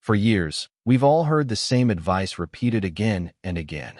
For years, we've all heard the same advice repeated again and again.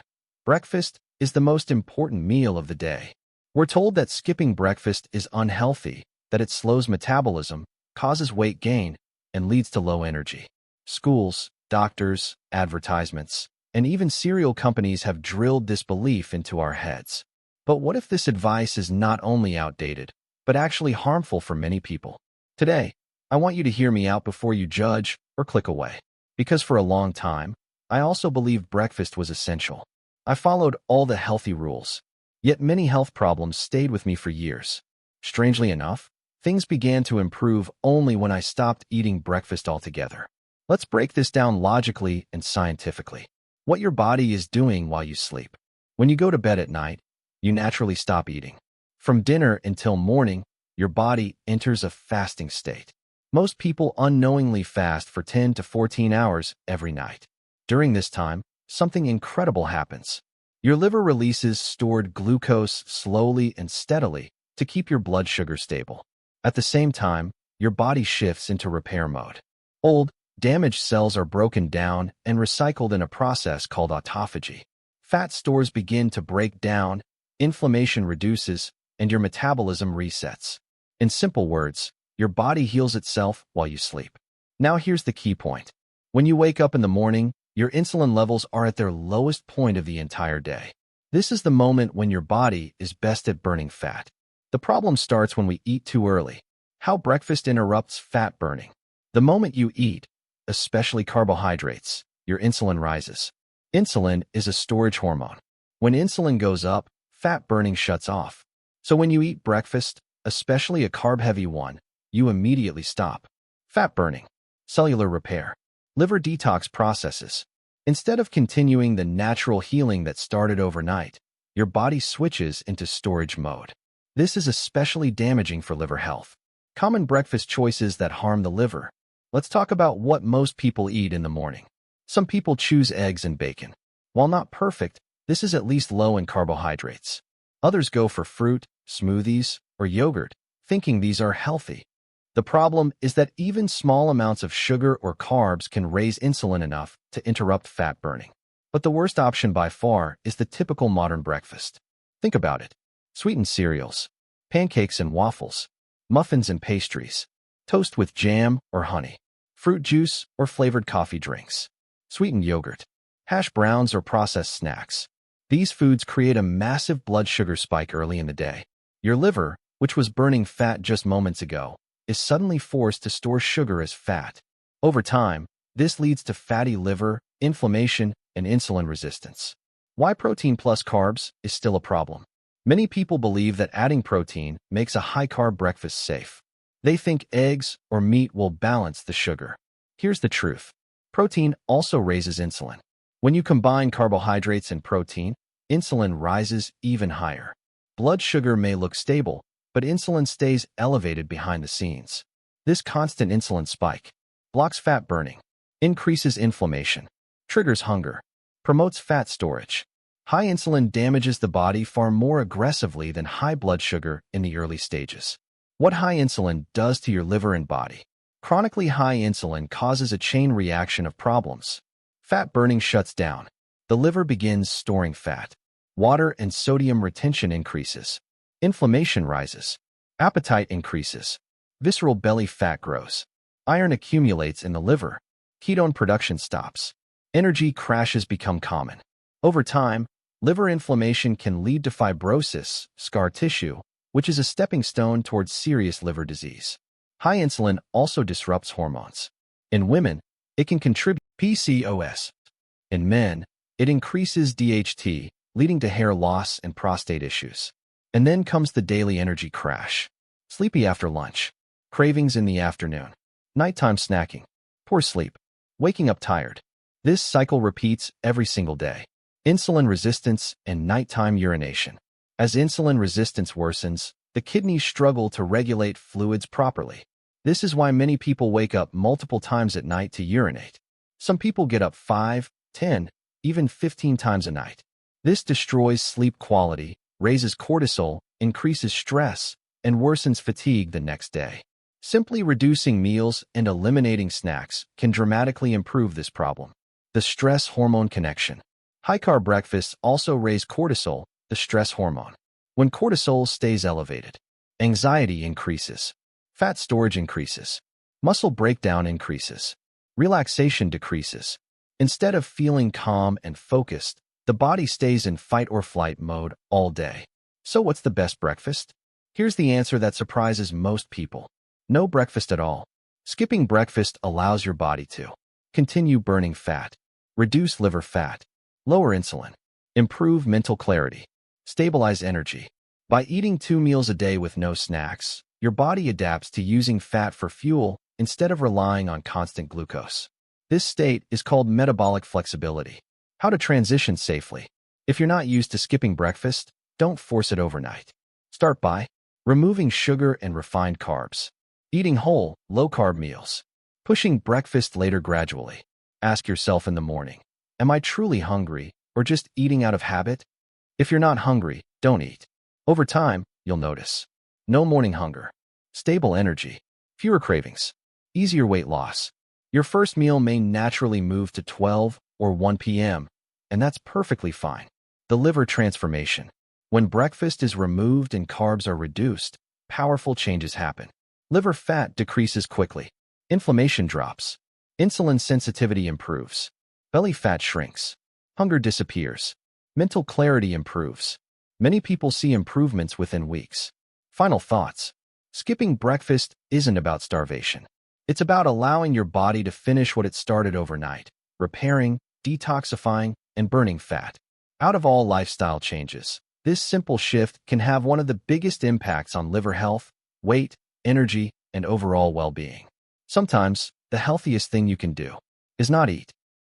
Breakfast is the most important meal of the day. We're told that skipping breakfast is unhealthy, that it slows metabolism, causes weight gain, and leads to low energy. Schools, doctors, advertisements, and even cereal companies have drilled this belief into our heads. But what if this advice is not only outdated, but actually harmful for many people? Today, I want you to hear me out before you judge or click away. Because for a long time, I also believed breakfast was essential. I followed all the healthy rules, yet many health problems stayed with me for years. Strangely enough, things began to improve only when I stopped eating breakfast altogether. Let's break this down logically and scientifically. What your body is doing while you sleep. When you go to bed at night, you naturally stop eating. From dinner until morning, your body enters a fasting state. Most people unknowingly fast for 10 to 14 hours every night. During this time, something incredible happens. Your liver releases stored glucose slowly and steadily to keep your blood sugar stable. At the same time, your body shifts into repair mode. Old, damaged cells are broken down and recycled in a process called autophagy. Fat stores begin to break down, inflammation reduces, and your metabolism resets. In simple words, your body heals itself while you sleep. Now here's the key point. When you wake up in the morning, your insulin levels are at their lowest point of the entire day. This is the moment when your body is best at burning fat. The problem starts when we eat too early. How breakfast interrupts fat burning. The moment you eat, especially carbohydrates, your insulin rises. Insulin is a storage hormone. When insulin goes up, fat burning shuts off. So when you eat breakfast, especially a carb-heavy one, you immediately stop. Fat burning, cellular repair, liver detox processes. Instead of continuing the natural healing that started overnight, your body switches into storage mode. This is especially damaging for liver health. Common breakfast choices that harm the liver. Let's talk about what most people eat in the morning. Some people choose eggs and bacon. While not perfect, this is at least low in carbohydrates. Others go for fruit, smoothies, or yogurt, thinking these are healthy. The problem is that even small amounts of sugar or carbs can raise insulin enough to interrupt fat burning. But the worst option by far is the typical modern breakfast. Think about it. Sweetened cereals, pancakes and waffles, muffins and pastries, toast with jam or honey, fruit juice or flavored coffee drinks, sweetened yogurt, hash browns or processed snacks. These foods create a massive blood sugar spike early in the day. Your liver, which was burning fat just moments ago, is suddenly forced to store sugar as fat. Over time, this leads to fatty liver, inflammation, and insulin resistance. Why protein plus carbs is still a problem. Many people believe that adding protein makes a high-carb breakfast safe. They think eggs or meat will balance the sugar. Here's the truth. Protein also raises insulin. When you combine carbohydrates and protein, insulin rises even higher. Blood sugar may look stable, but insulin stays elevated behind the scenes. This constant insulin spike blocks fat burning, increases inflammation, triggers hunger, promotes fat storage. High insulin damages the body far more aggressively than high blood sugar in the early stages. What high insulin does to your liver and body. Chronically high insulin causes a chain reaction of problems. Fat burning shuts down. The liver begins storing fat. Water and sodium retention increases. Inflammation rises. Appetite increases. Visceral belly fat grows. Iron accumulates in the liver. Ketone production stops. Energy crashes become common. Over time, liver inflammation can lead to fibrosis, scar tissue, which is a stepping stone towards serious liver disease. High insulin also disrupts hormones. In women, it can contribute to PCOS. In men, it increases DHT, leading to hair loss and prostate issues. And then comes the daily energy crash. Sleepy after lunch, cravings in the afternoon, nighttime snacking, poor sleep, waking up tired. This cycle repeats every single day. Insulin resistance and nighttime urination. As insulin resistance worsens, the kidneys struggle to regulate fluids properly. This is why many people wake up multiple times at night to urinate. Some people get up 5, 10, even 15 times a night. This destroys sleep quality, raises cortisol, increases stress, and worsens fatigue the next day. Simply reducing meals and eliminating snacks can dramatically improve this problem. The stress hormone connection. High-carb breakfasts also raise cortisol, the stress hormone. When cortisol stays elevated, anxiety increases, fat storage increases, muscle breakdown increases, relaxation decreases. Instead of feeling calm and focused, the body stays in fight or flight mode all day. So what's the best breakfast? Here's the answer that surprises most people. No breakfast at all. Skipping breakfast allows your body to continue burning fat, reduce liver fat, lower insulin, improve mental clarity, stabilize energy. By eating 2 meals a day with no snacks, your body adapts to using fat for fuel instead of relying on constant glucose. This state is called metabolic flexibility. How to transition safely. If you're not used to skipping breakfast, don't force it overnight. Start by removing sugar and refined carbs. Eating whole, low-carb meals. Pushing breakfast later gradually. Ask yourself in the morning, am I truly hungry or just eating out of habit? If you're not hungry, don't eat. Over time, you'll notice. No morning hunger. Stable energy. Fewer cravings. Easier weight loss. Your first meal may naturally move to 12 or 1 p.m., and that's perfectly fine. The liver transformation. When breakfast is removed and carbs are reduced, powerful changes happen. Liver fat decreases quickly. Inflammation drops. Insulin sensitivity improves. Belly fat shrinks. Hunger disappears. Mental clarity improves. Many people see improvements within weeks. Final thoughts. Skipping breakfast isn't about starvation. It's about allowing your body to finish what it started overnight, repairing, detoxifying, and burning fat. Out of all lifestyle changes, this simple shift can have one of the biggest impacts on liver health, weight, energy, and overall well-being. Sometimes, the healthiest thing you can do is not eat.